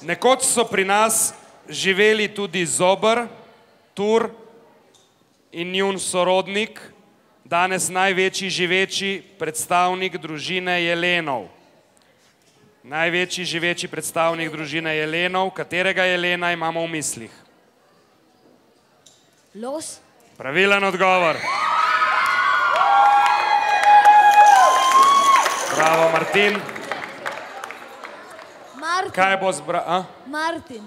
Nekoč so pri nas živeli tudi Zober, Tur in njun sorodnik, danes največji živeči predstavnik družine Jelenov. Največji živeči predstavnik družine Jelenov, katerega Jelena imamo v mislih? Los. Pravilen odgovor. Bravo, Martin. Martin. Kaj bo zbral? Martin.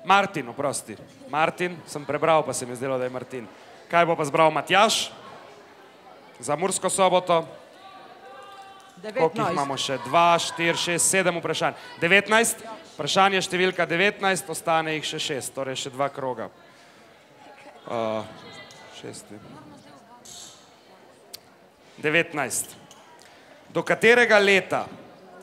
Martin, oprosti. Martin, sem prebral, pa se mi je zdelo, da je Martin. Kaj bo pa zbral Matjaž? Za Mursko Soboto? 19. Koliko jih imamo še? 2, 4, 6, 7 vprašanj. 19? Vprašanje številka 19, ostane jih še 6, torej še 2 kroga. 19. Do katerega leta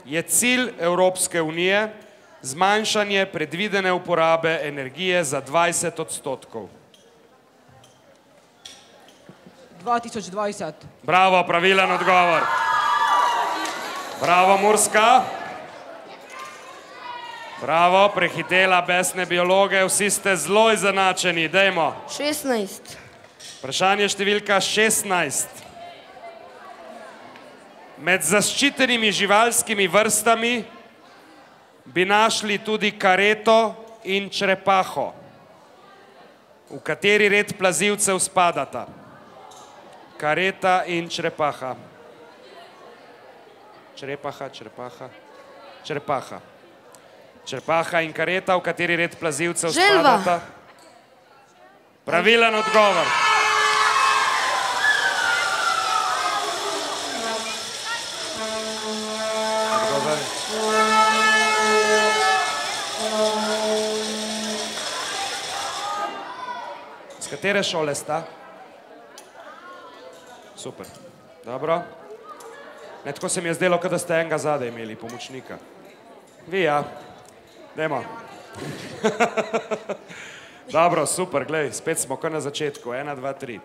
je cilj Evropske unije zmanjšanje predvidene uporabe energije za 20%? 2020. Bravo, pravilen odgovor. Bravo, Murska. Bravo, prehitela besne biologe, vsi ste zelo izenačeni, dajmo. 16. Vprašanje številka 16. Med zaščitenimi živalskimi vrstami bi našli tudi kareto in črepaho. V kateri red plazivcev spadata? Kareta in črepaha. Črepaha, črepaha, črepaha. Črepaha in kareta, v kateri red plazivcev spadata? Pravilen odgovor. Z katere šole sta? Super. Dobro. Ne, tako se mi je zdelo, da ste enega zadaj imeli, pomočnika. Vi, ja. Dajmo. Dobro, super, glej, spet smo kar na začetku. 1, 2, 3.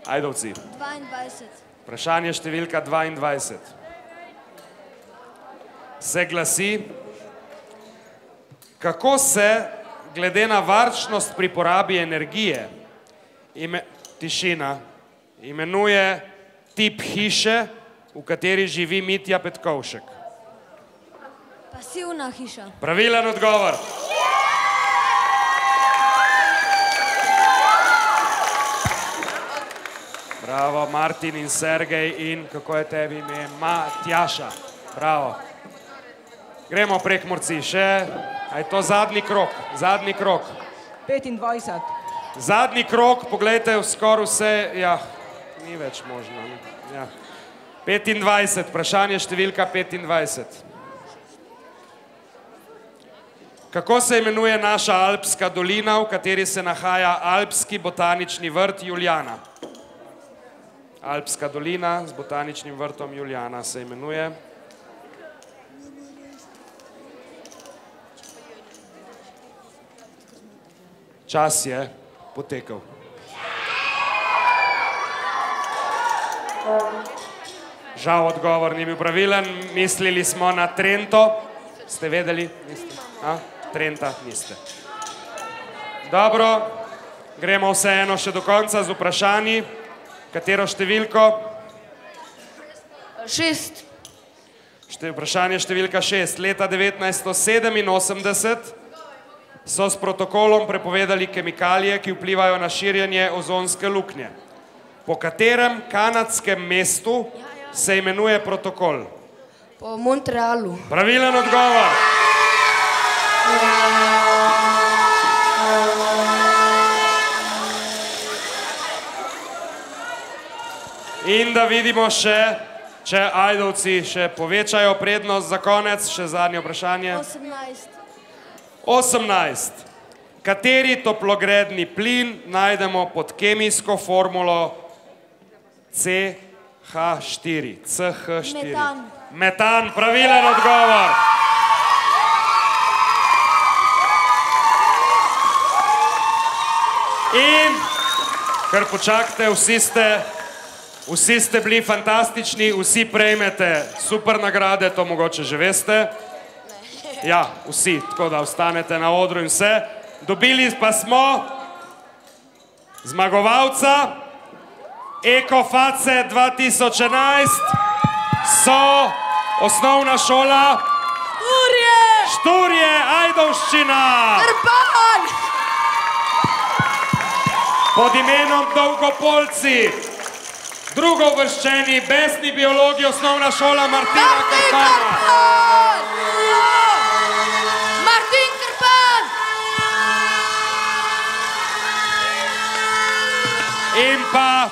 Ajdovci. 22. Vprašanje številka 22. Se glasi, kako se, glede na varčnost pri porabi energije, tišina, imenuje tip hiše, v kateri živi Mitja Petkovšek? Pasivna hiša. Pravilen odgovor. Bravo, Martin in Sergej in, kako je tebi ime, Matjaša. Bravo. Gremo prek Murci, še, a je to zadnji krok, zadnji krok. 25. Zadnji krok, poglejte, skoraj vse, ja, ni več možno. Ja. 25, vprašanje številka 25. Kako se imenuje naša alpska dolina, v kateri se nahaja Alpski botanični vrt Julijana? Alpska dolina z botaničnim vrtom Julijana se imenuje. Čas je potekel. Žal odgovor ni bil pravilen, mislili smo na Trento. Ste vedeli? Trenta niste. Dobro, gremo vseeno še do konca z vprašanji. Katero številko? 6. Vprašanje številka 6. Leta 1987 so s protokolom prepovedali kemikalije, ki vplivajo na širjenje ozonske luknje. Po katerem kanadskem mestu se imenuje protokol? Po Montrealu. Pravilen odgovor. In da vidimo še, če Ajdovci še povečajo prednost za konec, še zadnje vprašanje. 18. Kateri toplogredni plin najdemo pod kemijsko formulo CH4? Metan. Metan, pravilen odgovor. In, kar počakajte, vsi ste bili fantastični, vsi prejmete super nagrade, to mogoče že veste. Ja, vsi, tako da ostanete na odru in vse. Dobili pa smo zmagovalca Ekoface 2011, so osnovna šola Šturje, Ajdovščina. Krpan! Pod imenom Dolgopolci. Drugouvrščeni besni biologi, osnovna šola Martina Krpana. Martin Krpan! In pa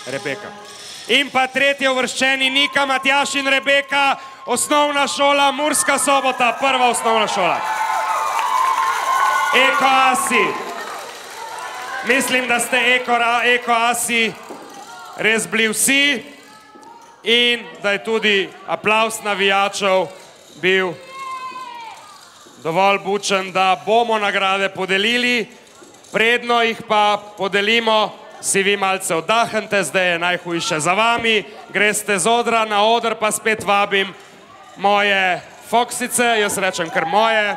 Rebeka. In pa tretji uvrščeni Nika, Matjaž in Rebeka, osnovna šola Murska Sobota, prva osnovna šola. Ekoasi. Mislim, da ste ekoasi res bili vsi in da je tudi aplavz navijačev bil dovolj bučen, da bomo nagrade podelili. Predno jih pa podelimo, si vi malce oddahnete, zdaj je najhujše za vami, greste z odra na oder, pa spet vabim moje foksice, jaz rečem kar moje.